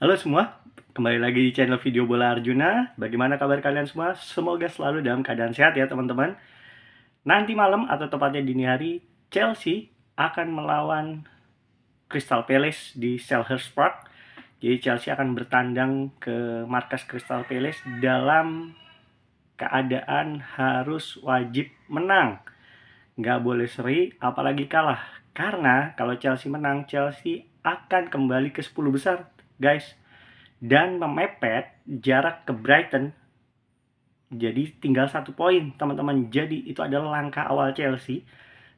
Halo semua, kembali lagi di channel Video Bola Arjuna. Bagaimana kabar kalian semua? Semoga selalu dalam keadaan sehat ya teman-teman. Nanti malam atau tepatnya dini hari, Chelsea akan melawan Crystal Palace di Selhurst Park. Jadi Chelsea akan bertandang ke markas Crystal Palace dalam keadaan harus wajib menang. Nggak boleh seri, apalagi kalah. Karena kalau Chelsea menang, Chelsea akan kembali ke 10 besar, guys. Dan memepet jarak ke Brighton, jadi tinggal 1 poin teman-teman. Jadi itu adalah langkah awal Chelsea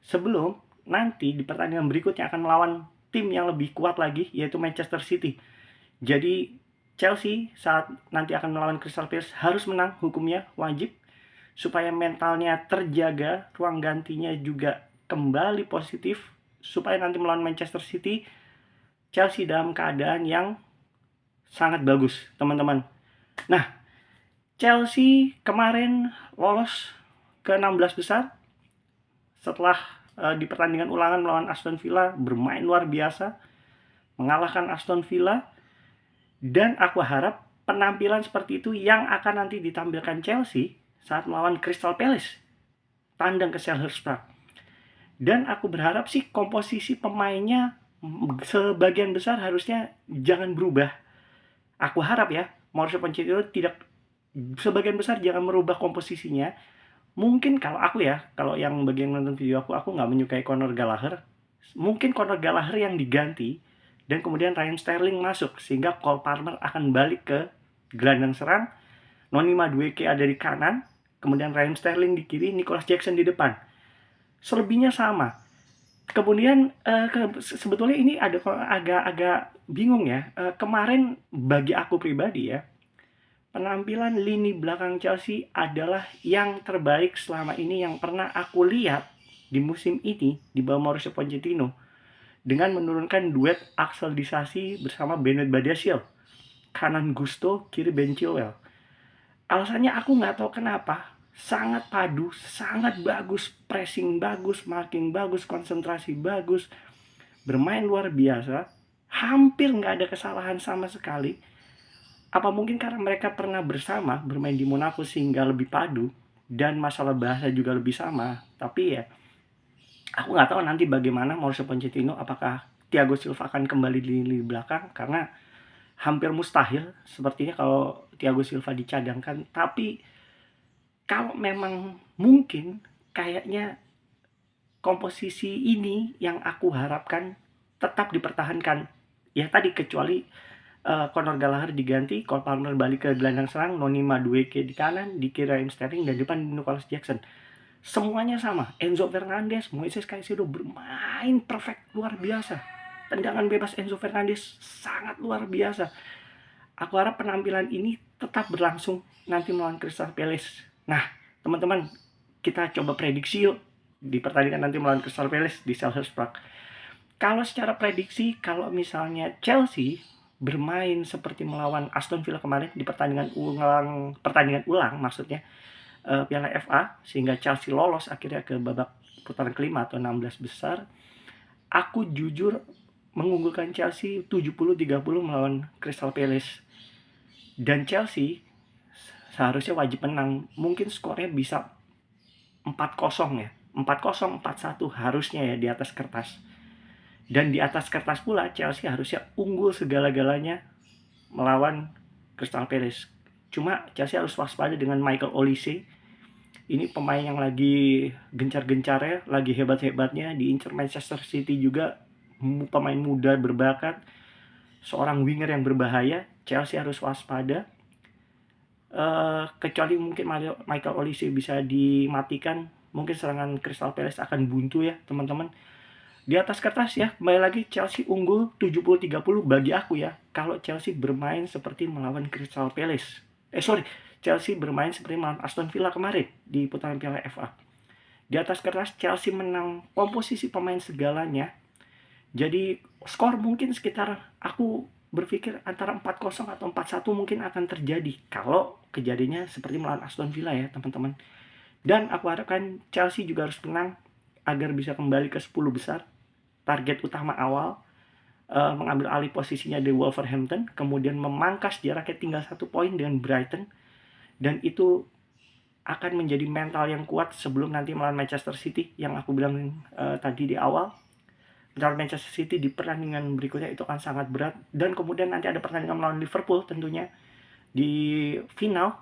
sebelum nanti di pertandingan berikutnya akan melawan tim yang lebih kuat lagi, yaitu Manchester City. Jadi Chelsea saat nanti akan melawan Crystal Palace harus menang, hukumnya wajib, supaya mentalnya terjaga, ruang gantinya juga kembali positif, supaya nanti melawan Manchester City Chelsea dalam keadaan yang sangat bagus teman-teman. Nah, Chelsea kemarin lolos ke 16 besar setelah di pertandingan ulangan melawan Aston Villa, bermain luar biasa, mengalahkan Aston Villa. Dan aku harap penampilan seperti itu yang akan nanti ditampilkan Chelsea saat melawan Crystal Palace, tandang ke Selhurst Park. Dan aku berharap sih komposisi pemainnya sebagian besar harusnya jangan berubah. Aku harap ya, Mauricio Pochettino tidak sebagian besar jangan merubah komposisinya. Mungkin kalau aku ya, kalau yang bagian nonton video aku nggak menyukai Conor Gallagher. Mungkin Conor Gallagher yang diganti dan kemudian Ryan Sterling masuk sehingga Cole Palmer akan balik ke gelandang serang. Noni Madueke ada di kanan, kemudian Ryan Sterling di kiri, Nicholas Jackson di depan. Selebihnya sama. Kemudian sebetulnya ini ada agak bingung ya. Kemarin bagi aku pribadi ya, penampilan lini belakang Chelsea adalah yang terbaik selama ini yang pernah aku lihat di musim ini di bawah Mauricio Pochettino, dengan menurunkan duet Axel Disasi bersama Bernard Badiashile, kanan Gusto, kiri Ben Chilwell. Alasannya aku nggak tahu kenapa, sangat padu, sangat bagus, pressing bagus, marking bagus, konsentrasi bagus, bermain luar biasa, hampir nggak ada kesalahan sama sekali. Apa mungkin karena mereka pernah bersama bermain di Monaco sehingga lebih padu dan masalah bahasa juga lebih sama. Tapi ya, aku nggak tahu nanti bagaimana Mauricio Pochettino, apakah Thiago Silva akan kembali di lini belakang, karena hampir mustahil sepertinya kalau Thiago Silva dicadangkan. Tapi kalau memang mungkin, kayaknya komposisi ini yang aku harapkan tetap dipertahankan. Ya tadi, kecuali Conor Gallagher diganti, Cole Palmer balik ke gelandang serang, Noni Madueke di kanan, di kiri Raheem Sterling, dan depan Nicholas Jackson. Semuanya sama. Enzo Fernandez, Moises Caicedo bermain perfect, luar biasa. Tendangan bebas Enzo Fernandez sangat luar biasa. Aku harap penampilan ini tetap berlangsung nanti melawan Crystal Palace. Nah, teman-teman, kita coba prediksi yuk di pertandingan nanti melawan Crystal Palace di Selhurst Park. Kalau secara prediksi, kalau misalnya Chelsea bermain seperti melawan Aston Villa kemarin di pertandingan ulang maksudnya, Piala FA, sehingga Chelsea lolos akhirnya ke babak putaran kelima atau 16 besar, aku jujur mengunggulkan Chelsea 70-30 melawan Crystal Palace. Dan Chelsea seharusnya wajib menang. Mungkin skornya bisa 4-0 ya. 4-0, 4-1 harusnya ya di atas kertas. Dan di atas kertas pula Chelsea harusnya unggul segala-galanya melawan Crystal Palace. Cuma Chelsea harus waspada dengan Michael Olise. Ini pemain yang lagi gencar-gencarnya, lagi hebat-hebatnya, diincar Manchester City juga, pemain muda berbakat, seorang winger yang berbahaya. Chelsea harus waspada. Kecuali mungkin Michael Olise bisa dimatikan, mungkin serangan Crystal Palace akan buntu ya teman-teman. Di atas kertas ya, kembali lagi Chelsea unggul 70-30 bagi aku ya, kalau Chelsea bermain seperti melawan Crystal Palace. Chelsea bermain seperti melawan Aston Villa kemarin di putaran Piala FA. Di atas kertas Chelsea menang komposisi pemain segalanya. Jadi skor mungkin sekitar, aku berpikir antara 4-0 atau 4-1 mungkin akan terjadi kalau kejadiannya seperti melawan Aston Villa ya teman-teman. Dan aku harapkan Chelsea juga harus menang agar bisa kembali ke 10 besar, target utama awal. mengambil alih posisinya di Wolverhampton, kemudian memangkas jaraknya tinggal 1 poin dengan Brighton, dan itu akan menjadi mental yang kuat sebelum nanti melawan Manchester City yang aku bilang tadi di awal. Melawan Manchester City di pertandingan berikutnya itu akan sangat berat, dan kemudian nanti ada pertandingan melawan Liverpool tentunya di final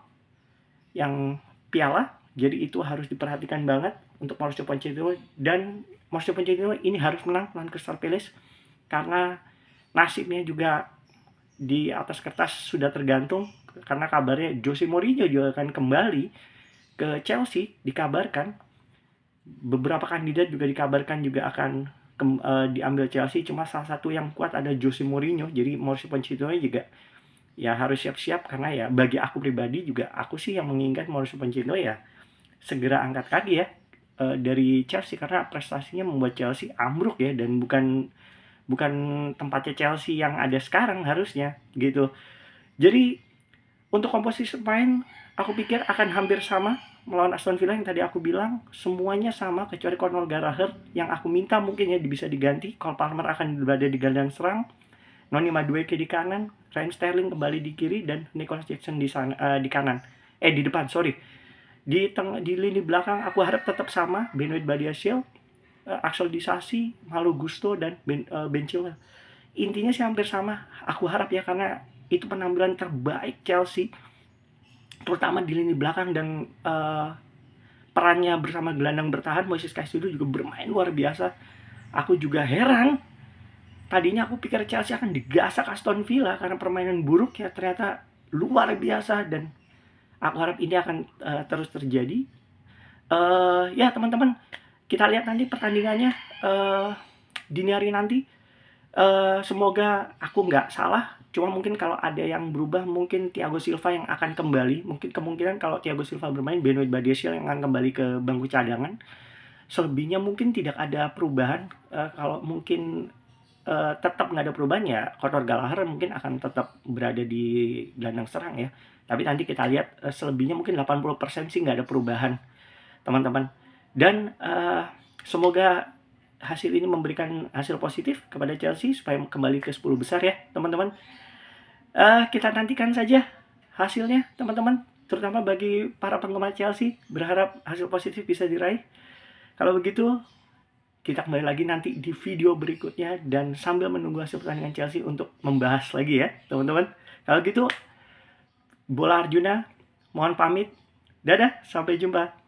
yang piala. Jadi itu harus diperhatikan banget untuk Mauricio Pochettino, dan Mauricio Pochettino ini harus menang melawan Crystal Palace karena nasibnya juga di atas kertas sudah tergantung, karena kabarnya Jose Mourinho juga akan kembali ke Chelsea, dikabarkan. Beberapa kandidat juga dikabarkan juga akan diambil Chelsea, cuma salah satu yang kuat ada Jose Mourinho. Jadi Mauricio Pochettino juga ya harus siap-siap, karena ya bagi aku pribadi juga, aku sih yang menginginkan Mauricio Pochettino ya segera angkat kaki ya dari Chelsea, karena prestasinya membuat Chelsea ambruk ya, dan bukan tempatnya Chelsea yang ada sekarang harusnya gitu. Jadi untuk komposisi pemain aku pikir akan hampir sama melawan Aston Villa yang tadi aku bilang, semuanya sama kecuali Conor Gallagher yang aku minta mungkin ya bisa diganti. Cole Palmer akan berada di gelandang serang, Noni Madueke di kanan, Raheem Sterling kembali di kiri, dan Nicholas Jackson di sana, di kanan. Di depan, sorry. Di lini belakang aku harap tetap sama, Benoit Badiashile, Axel Disasi, Malo Gusto, dan Ben Chilwell. Intinya sih hampir sama, aku harap ya, karena itu penampilan terbaik Chelsea, terutama di lini belakang, dan perannya bersama gelandang bertahan Moises Caicedo juga bermain luar biasa. Aku juga heran, tadinya aku pikir Chelsea akan digasak Aston Villa karena permainan buruk ya, ternyata luar biasa, dan aku harap ini akan terus terjadi. Ya teman-teman, kita lihat nanti pertandingannya dini hari nanti. Semoga aku nggak salah, cuma mungkin kalau ada yang berubah, mungkin Thiago Silva yang akan kembali. Mungkin kemungkinan kalau Thiago Silva bermain, Benoit Badiashile yang akan kembali ke bangku cadangan. Selebihnya mungkin tidak ada perubahan. Kalau mungkin tetap nggak ada perubahan ya, Conor Gallagher mungkin akan tetap berada di gelandang serang ya. Tapi nanti kita lihat, selebihnya mungkin 80% sih nggak ada perubahan teman-teman. Dan semoga hasil ini memberikan hasil positif kepada Chelsea supaya kembali ke 10 besar ya teman-teman. Kita nantikan saja hasilnya teman-teman, terutama bagi para penggemar Chelsea, berharap hasil positif bisa diraih. Kalau begitu kita kembali lagi nanti di video berikutnya, dan sambil menunggu hasil pertandingan Chelsea untuk membahas lagi ya teman-teman. Kalau gitu, Bola Arjuna mohon pamit. Dadah, sampai jumpa.